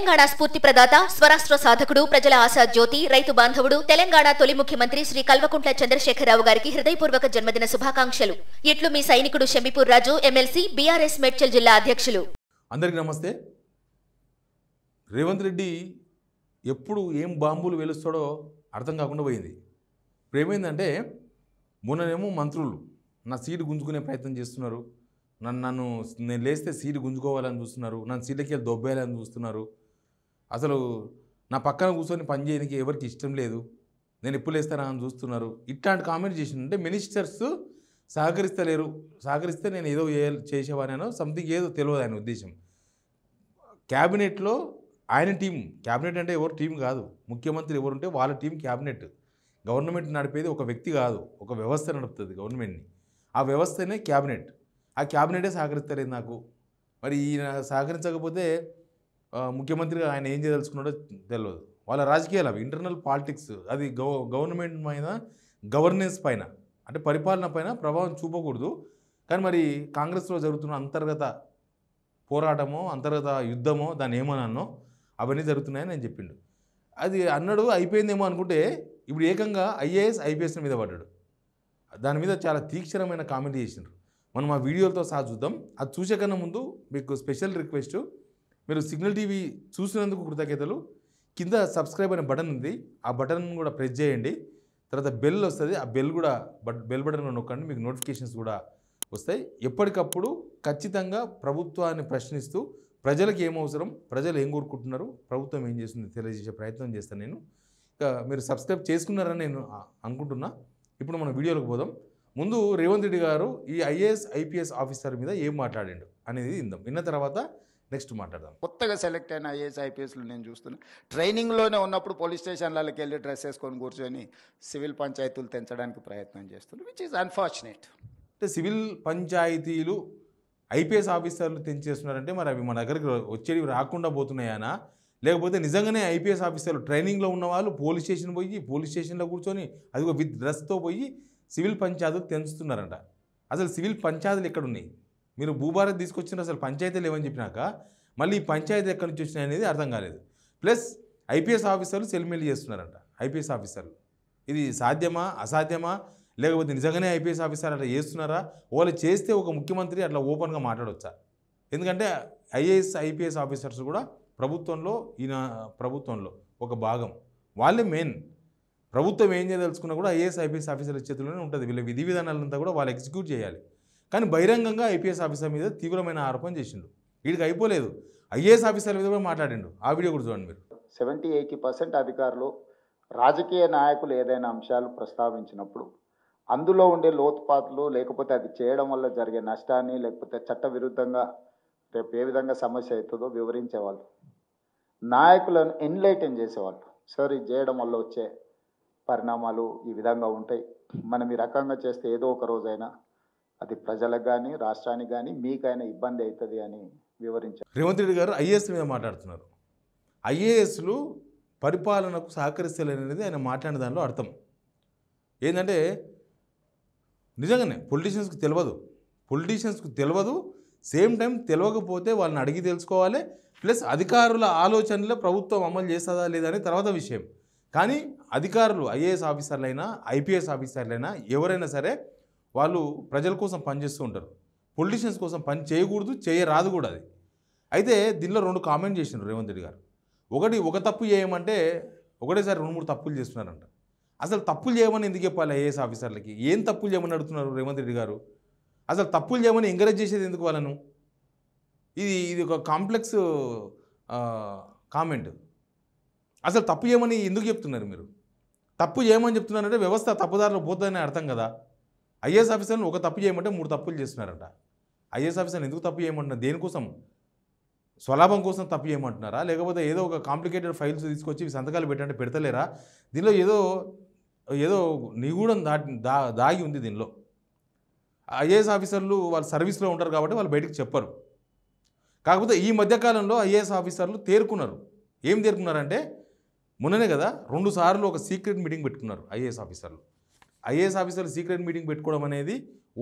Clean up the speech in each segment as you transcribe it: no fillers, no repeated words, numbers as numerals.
తెలంగాణ స్ఫూర్తి ప్రదాత, స్వరాష్ట్ర సాధకుడు, ప్రజల ఆశా జ్యోతి, రైతు బాంధవుడు, తెలంగాణ తొలి ముఖ్యమంత్రి శ్రీ కల్వకుంట్ల చంద్రశేఖరరావు గారికి హృదయపూర్వక జన్మదిన శుభాకాంక్షలు. ఇట్లు మీ సైనికుడు షంబీపూర్ రాజు, ఎమ్మెల్సీ, బీఆర్ఎస్ మేడ్చల్ జిల్లా అధ్యక్షులు. అందరికీ నమస్తే. రేవంత్ రెడ్డి ఎప్పుడు ఏం బాంబులు వెలుస్తాడో అర్థం కాకుండా పోయింది. ఇప్పుడు ఏమైందంటే, మొన్ననేమో మంత్రులు నా సీటు గుంజుకునే ప్రయత్నం చేస్తున్నారు, నేను లేస్తే సీటు గుంజుకోవాలని చూస్తున్నారు, నన్ను సీట్లకి వెళ్ళి దొబ్బేయాలని చూస్తున్నారు, అసలు నా పక్కన కూర్చొని పని చేయడానికి ఎవరికి ఇష్టం లేదు, నేను ఎప్పుడు లేస్తానా అని చూస్తున్నారు. ఇట్లాంటి కామెంట్ చేసిందంటే మినిస్టర్స్ సహకరిస్తే నేను ఏదో చేసేవానో సంథింగ్ ఏదో తెలియదు ఆయన ఉద్దేశం. క్యాబినెట్లో ఆయన టీం, క్యాబినెట్ అంటే ఎవరు టీం కాదు, ముఖ్యమంత్రి ఎవరుంటే వాళ్ళ టీం క్యాబినెట్. గవర్నమెంట్ నడిపేది ఒక వ్యక్తి కాదు, ఒక వ్యవస్థ నడుపుతుంది గవర్నమెంట్ని. ఆ వ్యవస్థనే క్యాబినెట్. ఆ క్యాబినెటే సహకరిస్తలేదు నాకు. మరి ఈయన సహకరించకపోతే ముఖ్యమంత్రిగా ఆయన ఏం చేయదలుచుకున్నాడో తెలియదు. వాళ్ళ రాజకీయాలు అవి, ఇంటర్నల్ పాలిటిక్స్. అది గవర్నమెంట్ పైన, గవర్నెన్స్ పైన, అంటే పరిపాలన పైన ప్రభావం చూపకూడదు. కానీ మరి కాంగ్రెస్లో జరుగుతున్న అంతర్గత పోరాటమో, అంతర్గత యుద్ధమో, దాన్ని ఏమనో అవన్నీ జరుగుతున్నాయని నేను చెప్పిండు. అది అన్నాడు, అయిపోయిందేమో అనుకుంటే ఇప్పుడు ఏకంగా ఐఏఎస్ ఐపీఎస్ మీద పడ్డాడు. దాని మీద చాలా తీక్షణమైన కామెంట్ చేసినారు. మనం ఆ వీడియోలతో సహా చూద్దాం. అది చూసే కన్నా ముందు మీకు స్పెషల్ రిక్వెస్ట్, మీరు సిగ్నల్ టీవీ చూసినందుకు కృతజ్ఞతలు. కింద సబ్స్క్రైబ్ అనే బటన్ ఉంది, ఆ బటన్ కూడా ప్రెస్ చేయండి. తర్వాత బెల్ వస్తుంది, ఆ బెల్ బటన్ నొక్కండి, మీకు నోటిఫికేషన్స్ కూడా వస్తాయి. ఎప్పటికప్పుడు ఖచ్చితంగా ప్రభుత్వాన్ని ప్రశ్నిస్తూ ప్రజలకు ఏం అవసరం, ప్రజలు ఏం కోరుకుంటున్నారు, ప్రభుత్వం ఏం చేస్తుంది తెలియజేసే ప్రయత్నం చేస్తాను నేను. ఇక మీరు సబ్స్క్రైబ్ చేసుకున్నారని నేను అనుకుంటున్నా. ఇప్పుడు మనం వీడియోలోకి పోదాం. ముందు రేవంత్ రెడ్డి గారు ఈ ఐఏఎస్ ఐపీఎస్ ఆఫీసర్ మీద ఏం మాట్లాడిండు అనేది విందాం. విన్న తర్వాత నెక్స్ట్ మాట్లాడదాం. కొత్తగా సెలెక్ట్ అయిన ఐఏఎస్ ఐపీఎస్లు నేను చూస్తున్నాను. ట్రైనింగ్లోనే ఉన్నప్పుడు పోలీస్ స్టేషన్లకి వెళ్ళి డ్రెస్ వేసుకొని కూర్చొని సివిల్ పంచాయతీలు తెంచడానికి ప్రయత్నం చేస్తున్నారు, విచ్ ఈజ్ అన్ఫార్చునేట్. అంటే సివిల్ పంచాయతీలు ఐపీఎస్ ఆఫీసర్లు తెంచేస్తున్నారంటే మరి అవి మన దగ్గరికి వచ్చేవి రాకుండా పోతున్నాయనా, లేకపోతే నిజంగానే ఐపీఎస్ ఆఫీసర్లు ట్రైనింగ్లో ఉన్న వాళ్ళు పోలీస్ స్టేషన్లో కూర్చొని అదిగో విత్ డ్రెస్తో పోయి సివిల్ పంచాయతీలు తెంచుతున్నారంట. అసలు సివిల్ పంచాయతీలు ఎక్కడున్నాయి? మీరు భూభారత్ తీసుకొచ్చిన అసలు పంచాయతీలు ఏమని చెప్పినాక మళ్ళీ ఈ పంచాయతీ ఎక్కడి నుంచి వచ్చినాయి అనేది అర్థం కాలేదు. ప్లస్ ఐపీఎస్ ఆఫీసర్లు సెల్మెల్లి చేస్తున్నారంట. ఐపీఎస్ ఆఫీసర్లు ఇది సాధ్యమా, అసాధ్యమా, లేకపోతే నిజంగానే ఐపీఎస్ ఆఫీసర్ అట్లా చేస్తున్నారా? వాళ్ళు చేస్తే ఒక ముఖ్యమంత్రి అట్లా ఓపెన్గా మాట్లాడవచ్చా? ఎందుకంటే ఐఏఎస్ ఐపీఎస్ ఆఫీసర్స్ కూడా ప్రభుత్వంలో ఒక భాగం, వాళ్ళే మెయిన్. ప్రభుత్వం ఏం చేయదలుచుకున్నా కూడా ఐఏఎస్ ఐపీఎస్ ఆఫీసర్ల చేతుల్లోనే ఉంటుంది. వీళ్ళ విధి విధానాలంతా కూడా వాళ్ళు ఎగ్జిక్యూట్ చేయాలి. కానీ బహిరంగంగా ఐపీఎస్ ఆఫీసర్ మీద తీవ్రమైన ఆరోపణ చేసిండు. వీడికి అయిపోలేదు, ఐఏఎస్ ఆఫీసర్ మీద కూడా మాట్లాడిండు. ఆ వీడియో కూడా చూడండి మీరు. 70-80% అధికారులు, రాజకీయ నాయకులు ఏదైనా అంశాలు ప్రస్తావించినప్పుడు అందులో ఉండే లోతుపాతులు, లేకపోతే అది చేయడం వల్ల జరిగే నష్టాన్ని, లేకపోతే చట్టవిరుద్ధంగా రేపు ఏ విధంగా సమస్య అవుతుందో వివరించేవాళ్ళు, నాయకులను ఎన్లైటన్ చేసేవాళ్ళు. సార్, ఇది చేయడం వల్ల వచ్చే పరిణామాలు ఈ విధంగా ఉంటాయి, మనం ఈ రకంగా చేస్తే ఏదో ఒక రోజైనా అది ప్రజలకు కానీ, రాష్ట్రానికి కానీ, మీకైనా ఇబ్బంది అవుతుంది అని వివరించారు. రేవంత్ రెడ్డి గారు ఐఏఎస్ మీద మాట్లాడుతున్నారు. ఐఏఎస్లు పరిపాలనకు సహకరిస్తలేననేది ఆయన మాట్లాడిన దానిలో అర్థం ఏంటంటే, నిజంగానే పొలిటీషియన్స్కి తెలియదు. సేమ్ టైం తెలియకపోతే వాళ్ళని అడిగి తెలుసుకోవాలి. ప్లస్ అధికారుల ఆలోచనలో ప్రభుత్వం అమలు చేస్తుందా లేదా అనేది తర్వాత విషయం. కానీ అధికారులు, ఐఏఎస్ ఆఫీసర్లైనా ఐపీఎస్ ఆఫీసర్లైనా ఎవరైనా సరే వాళ్ళు ప్రజల కోసం పనిచేస్తూ ఉంటారు. పొలిటీషియన్స్ కోసం పని చేయకూడదు, చేయరాదు కూడా అది. అయితే దీనిలో 2 కామెంట్ చేసినారు రేవంత్ రెడ్డి గారు. ఒక తప్పు చేయమంటే ఒకటేసారి 2-3 తప్పులు చేస్తున్నారంట. అసలు తప్పులు చేయమని ఎందుకు చెప్పాలి ఐఏఎస్ ఆఫీసర్లకి? ఏం తప్పులు చేయమని అడుగుతున్నారు రేవంత్ రెడ్డి గారు? అసలు తప్పులు చేయమని ఎంకరేజ్ చేసేది ఎందుకు వాళ్ళను? ఇది ఒక కాంప్లెక్స్ కామెంట్. అసలు తప్పు చేయమని ఎందుకు చెప్తున్నారు మీరు? తప్పు చేయమని చెప్తున్నారంటే వ్యవస్థ తప్పుదారిలో పోతుందని అర్థం కదా. ఐఏఎస్ ఆఫీసర్లు ఒక తప్పు చేయమంటే 3 తప్పులు చేస్తున్నారంట. ఐఏఎస్ ఆఫీసర్లు ఎందుకు తప్పు చేయమంటున్నారు? దేనికోసం? స్వలాభం కోసం తప్పు చేయమంటున్నారా? లేకపోతే ఏదో ఒక కాంప్లికేటెడ్ ఫైల్స్ తీసుకొచ్చి సంతకాలు పెట్టంటే పెడతలేరా? దీనిలో ఏదో నిగూఢం దాగి ఉంది దీనిలో. ఐఏఎస్ ఆఫీసర్లు వాళ్ళ సర్వీస్లో ఉంటారు కాబట్టి వాళ్ళు బయటకు చెప్పరు. కాకపోతే ఈ మధ్యకాలంలో ఐఏఎస్ ఆఫీసర్లు తేరుకున్నారు. ఏం తేరుకున్నారంటే, మొన్ననే కదా 2 సార్లు ఒక సీక్రెట్ మీటింగ్ పెట్టుకున్నారు ఐఏఎస్ ఆఫీసర్లు. ఐఏఎస్ ఆఫీసర్లు సీక్రెట్ మీటింగ్ పెట్టుకోవడం అనేది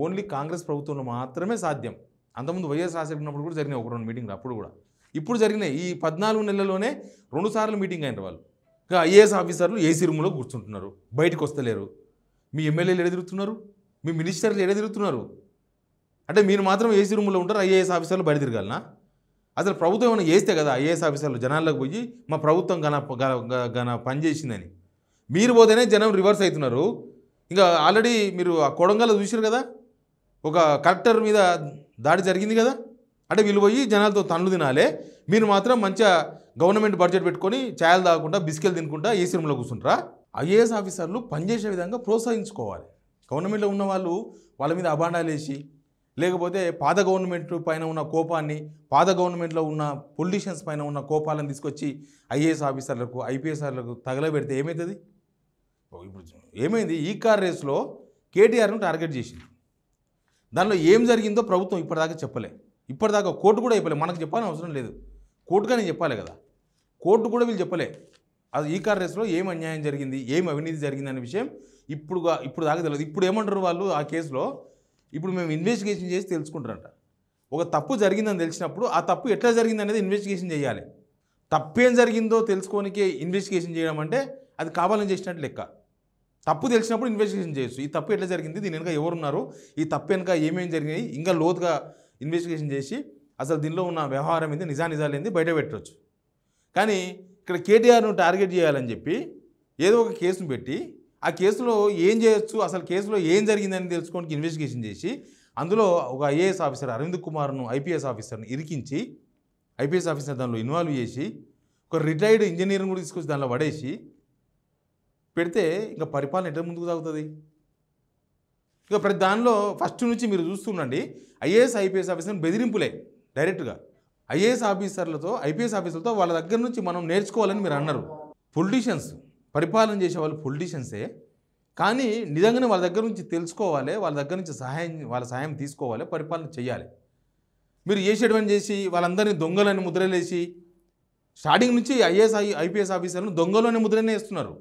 ఓన్లీ కాంగ్రెస్ ప్రభుత్వంలో మాత్రమే సాధ్యం. అంతకుముందు వైఎస్ రాజశేఖర్ ఉన్నప్పుడు కూడా జరిగిన 1-2 మీటింగ్లు అప్పుడు కూడా. ఇప్పుడు జరిగినాయి ఈ 14 నెలల్లోనే 2 సార్లు మీటింగ్ అయినారు వాళ్ళు. ఇంకా ఐఏఎస్ ఆఫీసర్లు ఏసీ రూమ్లో కూర్చుంటున్నారు, బయటకు వస్తలేరు. మీ ఎమ్మెల్యేలు ఎడ తిరుగుతున్నారు, మీ మినిస్టర్లు ఎడ తిరుగుతున్నారు. అంటే మీరు మాత్రం ఏసీ రూమ్లో ఉంటారు, ఐఏఎస్ ఆఫీసర్లు బయట తిరగాలనా? అసలు ప్రభుత్వం ఏమైనా చేస్తే కదా ఐఏఎస్ ఆఫీసర్లు జనాల్లోకి పోయి మా ప్రభుత్వం గన పనిచేసిందని. మీరు పోతేనే జనం రివర్స్ అవుతున్నారు. ఇంకా ఆల్రెడీ మీరు ఆ కొడంగల్లో చూసారు కదా, ఒక కలెక్టర్ మీద దాడి జరిగింది కదా. అంటే వీళ్ళు పోయి జనాలతో తన్నులు తినాలే, మీరు మాత్రం మంచిగా గవర్నమెంట్ బడ్జెట్ పెట్టుకొని ఛాయలు తాగకుండా బిస్కెలు తినుకుంటా ఏసీ రూమ్లో కూర్చుంటారా? ఐఏఎస్ ఆఫీసర్లు పనిచేసే విధంగా ప్రోత్సహించుకోవాలి. గవర్నమెంట్లో ఉన్న వాళ్ళు వాళ్ళ మీద అబాండాలు వేసి, లేకపోతే పాత గవర్నమెంట్ పైన ఉన్న కోపాన్ని, పాత గవర్నమెంట్లో ఉన్న పొలిటీషియన్స్ పైన ఉన్న కోపాలను తీసుకొచ్చి ఐఏఎస్ ఆఫీసర్లకు ఐపీఎస్ఆర్లకు తగలబెడితే ఏమవుతుంది? ఇప్పుడు ఏమైంది, ఈ కార్ రేస్లో కేటీఆర్ను టార్గెట్ చేసింది. దానిలో ఏం జరిగిందో ప్రభుత్వం ఇప్పటిదాకా చెప్పలే. ఇప్పటిదాకా కోర్టు కూడా చెప్పలే. మనకు చెప్పాలని అవసరం లేదు, కోర్టుగానే చెప్పాలి కదా. కోర్టు కూడా వీళ్ళు చెప్పలే అది ఈ కార్ రేస్లో ఏం అన్యాయం జరిగింది, ఏం అవినీతి జరిగింది అనే విషయం ఇప్పుడు దాకా తెలియదు. ఇప్పుడు ఏమంటారు వాళ్ళు ఆ కేసులో, ఇప్పుడు మేము ఇన్వెస్టిగేషన్ చేసి తెలుసుకుంటారంట. ఒక తప్పు జరిగిందని తెలిసినప్పుడు ఆ తప్పు ఎట్లా జరిగింది అనేది ఇన్వెస్టిగేషన్ చేయాలి. తప్పేం జరిగిందో తెలుసుకోనికే ఇన్వెస్టిగేషన్ చేయడం అంటే అది కావాలని చేసినట్టు లెక్క. తప్పు తెలిసినప్పుడు ఇన్వెస్టిగేషన్ చేయొచ్చు. ఈ తప్పు ఎట్లా జరిగింది, దీని వెనుక ఎవరున్నారు, ఈ తప్పు వెనుక ఏమేమి జరిగినాయి, ఇంకా లోతుగా ఇన్వెస్టిగేషన్ చేసి అసలు దీనిలో ఉన్న వ్యవహారం ఏంది, నిజాలు ఏంది బయట పెట్టవచ్చు. కానీ ఇక్కడ కేటీఆర్ను టార్గెట్ చేయాలని చెప్పి ఏదో ఒక కేసును పెట్టి ఆ కేసులో ఏం చేయొచ్చు, అసలు కేసులో ఏం జరిగిందని తెలుసుకోవడానికి ఇన్వెస్టిగేషన్ చేసి అందులో ఒక ఐఏఎస్ ఆఫీసర్ అరవింద్ కుమార్ను ఐపీఎస్ ఆఫీసర్ని ఇరికించి ఐపీఎస్ ఆఫీసర్ దానిలో ఇన్వాల్వ్ చేసి ఒక రిటైర్డ్ ఇంజనీర్ని కూడా తీసుకొచ్చి దానిలో పడేసి పెడితే ఇంకా పరిపాలన ఎట్లా ముందుకు సాగుతుంది? ఇక ప్రతి దానిలో ఫస్ట్ నుంచి మీరు చూస్తుండండి, ఐఏఎస్ ఐపీఎస్ ఆఫీసర్ని బెదిరింపులే డైరెక్ట్గా. ఐఏఎస్ ఆఫీసర్లతో ఐపీఎస్ ఆఫీసర్లతో వాళ్ళ దగ్గర నుంచి మనం నేర్చుకోవాలని మీరు అన్నారు. పొలిటీషియన్స్ పరిపాలన చేసే వాళ్ళు పొలిటీషియన్సే, కానీ నిజంగానే వాళ్ళ దగ్గర నుంచి తెలుసుకోవాలి, వాళ్ళ దగ్గర నుంచి వాళ్ళ సహాయం తీసుకోవాలి, పరిపాలన చేయాలి. మీరు చేసేటువంటి చేసి వాళ్ళందరినీ దొంగలని ముద్రలేసి స్టార్టింగ్ నుంచి ఐపీఎస్ ఆఫీసర్లను దొంగలోనే ముద్రనే వేస్తున్నారు.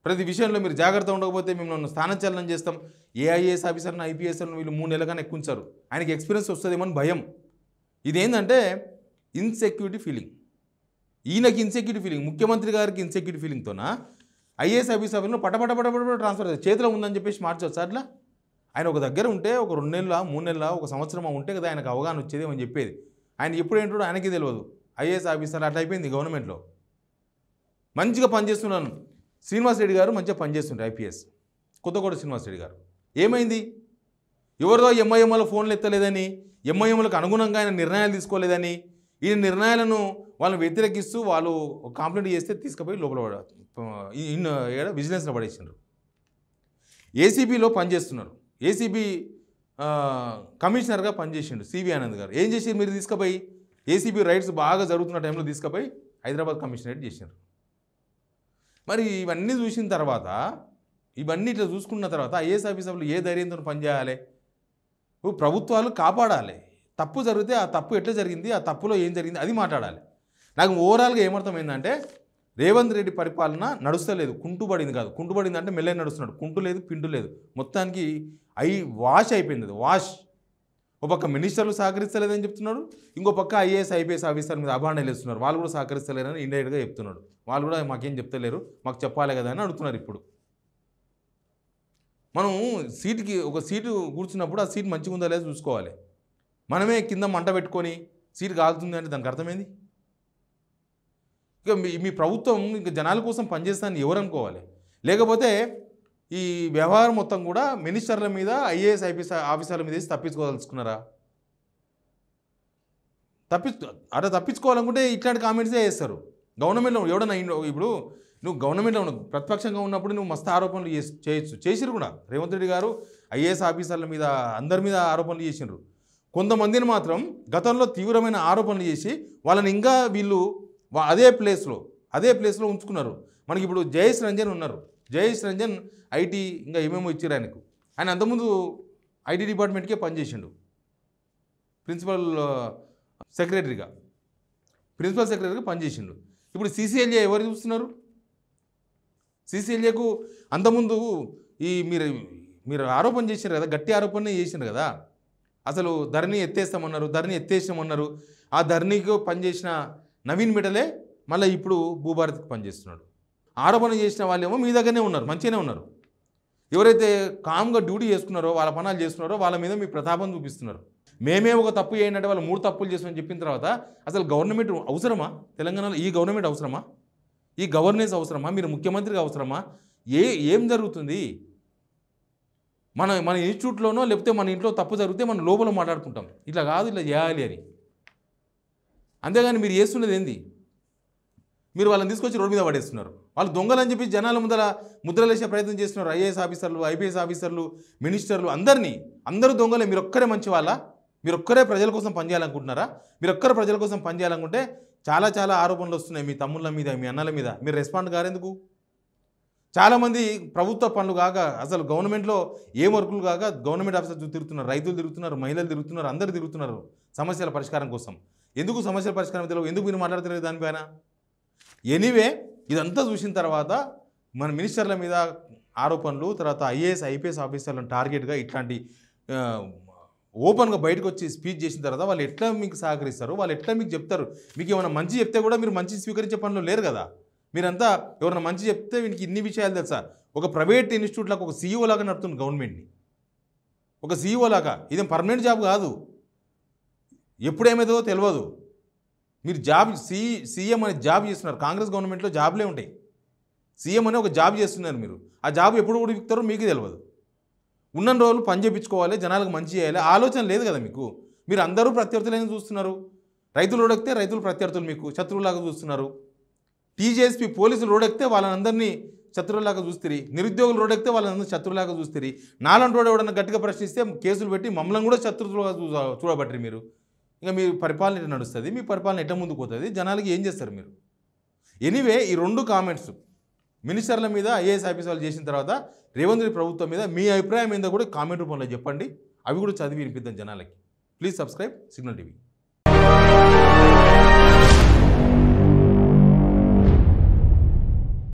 ప్రతి విషయంలో మీరు జాగ్రత్త ఉండకపోతే మిమ్మల్ని స్థానచలనం చేస్తాం. ఏ ఐఏఎస్ ఆఫీసర్ని ఐపీఎస్లను వీళ్ళు 3 నెలలుగానే ఎక్కుంచారు. ఆయనకి ఎక్స్పీరియన్స్ వస్తుందేమో అని భయం. ఇదేంటంటే ఇన్సెక్యూరిటీ ఫీలింగ్. ఈయనకి ఇన్సెక్యూరిటీ ఫీలింగ్, ముఖ్యమంత్రి గారికి ఇన్సెక్యూరిటీ ఫీలింగ్తోన ఐఏఎస్ ఆఫీసర్లను పటపట ట్రాన్స్ఫర్ చేతిలో ఉందని చెప్పేసి మార్చవచ్చు. అట్లా ఆయన ఒక దగ్గర ఉంటే ఒక 2 నెలల 3 నెలల ఒక సంవత్సరం ఉంటే కదా ఆయనకు అవగాహన వచ్చేది అని చెప్పేది. ఆయన ఎప్పుడు ఏంటో ఆయనకి తెలియదు. ఐఏఎస్ ఆఫీసర్ అట్లా అయిపోయింది గవర్నమెంట్లో. మంచిగా పనిచేస్తున్నాను శ్రీనివాస్ రెడ్డి గారు, మంచిగా పనిచేస్తుంటారు ఐపీఎస్. కొత్తగూడ శ్రీనివాస్ రెడ్డి గారు ఏమైంది, ఎవరిదో ఎంఐఎంల ఫోన్లు ఎత్తలేదని, ఎంఐఎంలకు అనుగుణంగా ఆయన నిర్ణయాలు తీసుకోలేదని, ఈ నిర్ణయాలను వాళ్ళని వ్యతిరేకిస్తూ వాళ్ళు కంప్లైంట్ చేస్తే తీసుకుపోయి లోపల విజిలెన్స్లో పడేసినారు. ఏసీబీలో పనిచేస్తున్నారు. ఏసీబీ కమిషనర్గా పనిచేసిండు సివి ఆనంద్ గారు. ఏం చేసి మీరు తీసుకుపోయి ఏసీబీ రైట్స్ బాగా జరుగుతున్న టైంలో తీసుకుపోయి హైదరాబాద్ కమిషనరేట్ చేసినారు. మరి ఇవన్నీ చూసిన తర్వాత, ఇవన్నీ ఇట్లా చూసుకున్న తర్వాత ఐఏఎస్ ఆఫీసర్లు ఏ ధైర్యంతో పనిచేయాలి? ప్రభుత్వాలు కాపాడాలి. తప్పు జరిగితే ఆ తప్పు ఎట్లా జరిగింది, ఆ తప్పులో ఏం జరిగింది అది మాట్లాడాలి. నాకు ఓవరాల్గా ఏమర్థమైందంటే రేవంత్ రెడ్డి పరిపాలన నడుస్తలేదు, కుంటుబడింది కాదు. కుంటుబడింది అంటే మెల్లగా నడుస్తున్నాడు, కుంటు లేదు పింటు లేదు, మొత్తానికి వాష్ అయిపోయింది. అది వాష్. ఒక పక్క మినిస్టర్లు సహకరిస్తలేదని చెప్తున్నాడు, ఇంకో పక్క ఐఏఎస్ ఐపీఎస్ ఆఫీసర్ మీద అభాండాలు వేస్తున్నారు. వాళ్ళు కూడా సహకరిస్తలేరని ఇండైరెక్ట్గా చెప్తున్నాడు. వాళ్ళు కూడా మాకేం చెప్తలేరు, మాకు చెప్పాలి కదా అని అడుగుతున్నారు. ఇప్పుడు మనం ఒక సీటు కూర్చున్నప్పుడు ఆ సీట్ మంచిగా ఉందా లేదా చూసుకోవాలి. మనమే కింద మంట పెట్టుకొని సీటు కాలుతుంది అంటే దానికి అర్థమైంది. ఇక మీ ప్రభుత్వం ఇంకా జనాల కోసం పనిచేస్తానని ఎవరు అనుకోవాలి? లేకపోతే ఈ వ్యవహారం మొత్తం కూడా మినిస్టర్ల మీద ఐఏఎస్ ఐపీఎస్ ఆఫీసర్ల మీద తప్పించుకోదలుచుకున్నారా? తప్పించుకోవాలనుకుంటే ఇట్లాంటి కామెంట్సే చేస్తారు. గవర్నమెంట్లో ఎవడన్నా ఇప్పుడు నువ్వు గవర్నమెంట్లో ఉన్న ప్రతిపక్షంగా ఉన్నప్పుడు నువ్వు మస్తు ఆరోపణలు చేయొచ్చు. చేసిరు కూడా. రేవంత్ రెడ్డి గారు ఐఏఎస్ ఆఫీసర్ల మీద అందరి మీద ఆరోపణలు చేసినారు. కొంతమందిని మాత్రం గతంలో తీవ్రమైన ఆరోపణలు చేసి వాళ్ళని ఇంకా వీళ్ళు అదే ప్లేస్లో ఉంచుకున్నారు. మనకి ఇప్పుడు జయేష్ రంజన్ ఉన్నారు. జయేష్ రంజన్ ఐటీ ఇంకా ఏమేమో ఇచ్చారు ఆయనకు. ఆయన అంతకుముందు ఐటీ డిపార్ట్మెంట్కే పనిచేసిండు, ప్రిన్సిపల్ సెక్రటరీగా పనిచేసిండు. ఇప్పుడు సీసీఎల్ఏ ఎవరు చూస్తున్నారు? సీసీఎల్ఏకు అంతకుముందు ఈ మీరు ఆరోపణ చేశారు కదా, గట్టి ఆరోపణ చేసినారు కదా. అసలు ధరణి ఎత్తేస్తామన్నారు, ధరణి ఎత్తేసామన్నారు. ఆ ధరణికి పనిచేసిన నవీన్ మిటలే మళ్ళీ ఇప్పుడు భూభారతికి పనిచేస్తున్నాడు. ఆరోపణ చేసిన వాళ్ళేమో మీ దగ్గరనే ఉన్నారు, మంచిగానే ఉన్నారు. ఎవరైతే కామ్గా డ్యూటీ చేసుకున్నారో, వాళ్ళ పనాలు చేస్తున్నారో వాళ్ళ మీద మీ ప్రతాపం చూపిస్తున్నారు. మేమే ఒక తప్పు చేయనంటే వాళ్ళు 3 తప్పులు చేస్తామని చెప్పిన తర్వాత అసలు గవర్నమెంట్ అవసరమా? తెలంగాణలో ఈ గవర్నమెంట్ అవసరమా? ఈ గవర్నెన్స్ అవసరమా? మీరు ముఖ్యమంత్రిగా అవసరమా? ఏం జరుగుతుంది? మన ఇన్స్టిట్యూట్లోనో లేకపోతే మన ఇంట్లో తప్పు జరిగితే మనం లోపల మాట్లాడుకుంటాం, ఇట్లా కాదు ఇట్లా చేయాలి అని. అంతేగాని మీరు చేస్తున్నది ఏంది? మీరు వాళ్ళని తీసుకొచ్చి రోడ్డు మీద పడేస్తున్నారు. వాళ్ళు దొంగలు అని చెప్పి జనాల ముందర ముద్రలేసే ప్రయత్నం చేస్తున్నారు. ఐఏఎస్ ఆఫీసర్లు, ఐపీఎస్ ఆఫీసర్లు, మినిస్టర్లు అందరూ దొంగలే. మీరు ఒక్కరే మంచి వాళ్ళ? మీరు ఒక్కరే ప్రజల కోసం పనిచేయాలనుకుంటున్నారా? మీరు ఒక్కరే ప్రజల కోసం పనిచేయాలనుకుంటే చాలా ఆరోపణలు వస్తున్నాయి మీ తమ్ముళ్ళ మీద, మీ అన్నల మీద. మీరు రెస్పాండ్ కారెందుకు? చాలామంది ప్రభుత్వ పనులు కాక అసలు గవర్నమెంట్లో ఏ వర్కులు కాక గవర్నమెంట్ ఆఫీసర్లు తిరుగుతున్నారు, రైతులు తిరుగుతున్నారు, మహిళలు తిరుగుతున్నారు, అందరూ తిరుగుతున్నారు సమస్యల పరిష్కారం కోసం. ఎందుకు సమస్యల పరిష్కారం తెలియదు? ఎందుకు మీరు మాట్లాడుతున్నారు దానిపైన? ఎనీవే, ఇదంతా చూసిన తర్వాత మన మినిస్టర్ల మీద ఆరోపణలు, తర్వాత ఐఏఎస్ ఐపీఎస్ ఆఫీసర్లను టార్గెట్గా ఇట్లాంటి ఓపెన్గా బయటకు వచ్చి స్పీచ్ చేసిన తర్వాత వాళ్ళు ఎట్లా మీకు సహకరిస్తారు? వాళ్ళు ఎట్లా మీకు చెప్తారు? మీకు ఏమైనా మంచి చెప్తే కూడా మీరు మంచి స్వీకరించే పనిలో లేరు కదా. మీరంతా ఎవరైనా మంచి చెప్తే వీనికి ఇన్ని విషయాలు తెలుసా? ఒక ప్రైవేట్ ఇన్స్టిట్యూట్లకు ఒక సీఈఓ లాగా నడుతుంది గవర్నమెంట్ని, ఒక సీఈఓ లాగా. ఇదేం పర్మనెంట్ జాబ్ కాదు, ఎప్పుడేమేదో తెలియదు. మీరు సీఎం అనే జాబ్ చేస్తున్నారు. కాంగ్రెస్ గవర్నమెంట్లో జాబ్లే ఉంటాయి. సీఎం అనే ఒక జాబ్ చేస్తున్నారు మీరు. ఆ జాబ్ ఎప్పుడు ఉడిపిస్తారో మీకు తెలియదు. ఉన్న రోజులు పని చేయించుకోవాలి, జనాలకు మంచి చేయాలి, ఆలోచన లేదు కదా మీకు. మీరు అందరూ ప్రత్యర్థులైన చూస్తున్నారు. రైతులు రోడెక్కితే రైతులు ప్రత్యర్థులు మీకు శత్రువులాగా చూస్తున్నారు. టీజేఎస్పీ పోలీసులు రోడెక్కితే వాళ్ళందరినీ శత్రువులాగా చూస్తారు. నిరుద్యోగులు రోడెక్కితే వాళ్ళందరూ శత్రువులాగా చూస్తారు. నాలంటి రోడ్ ఎవడన్నా గట్టిగా ప్రశ్నిస్తే కేసులు పెట్టి మమ్మల్ని కూడా శత్రువులుగా చూడబట్టరు మీరు. ఇంకా మీ పరిపాలన ఎట్లా నడుస్తుంది? మీ పరిపాలన ఎట్లా ముందుకు పోతుంది? జనాలకి ఏం చేస్తారు మీరు? ఎనీవే, ఈ 2 కామెంట్స్ మినిస్టర్ల మీద ఐఏఎస్ ఆఫీసర్లు చేసిన తర్వాత రేవంత్ రెడ్డి ప్రభుత్వం మీద మీ అభిప్రాయం ఏందో కూడా కామెంట్ రూపంలో చెప్పండి. అవి కూడా చదివి వినిపిద్దాం జనాలకి. Please subscribe signal TV.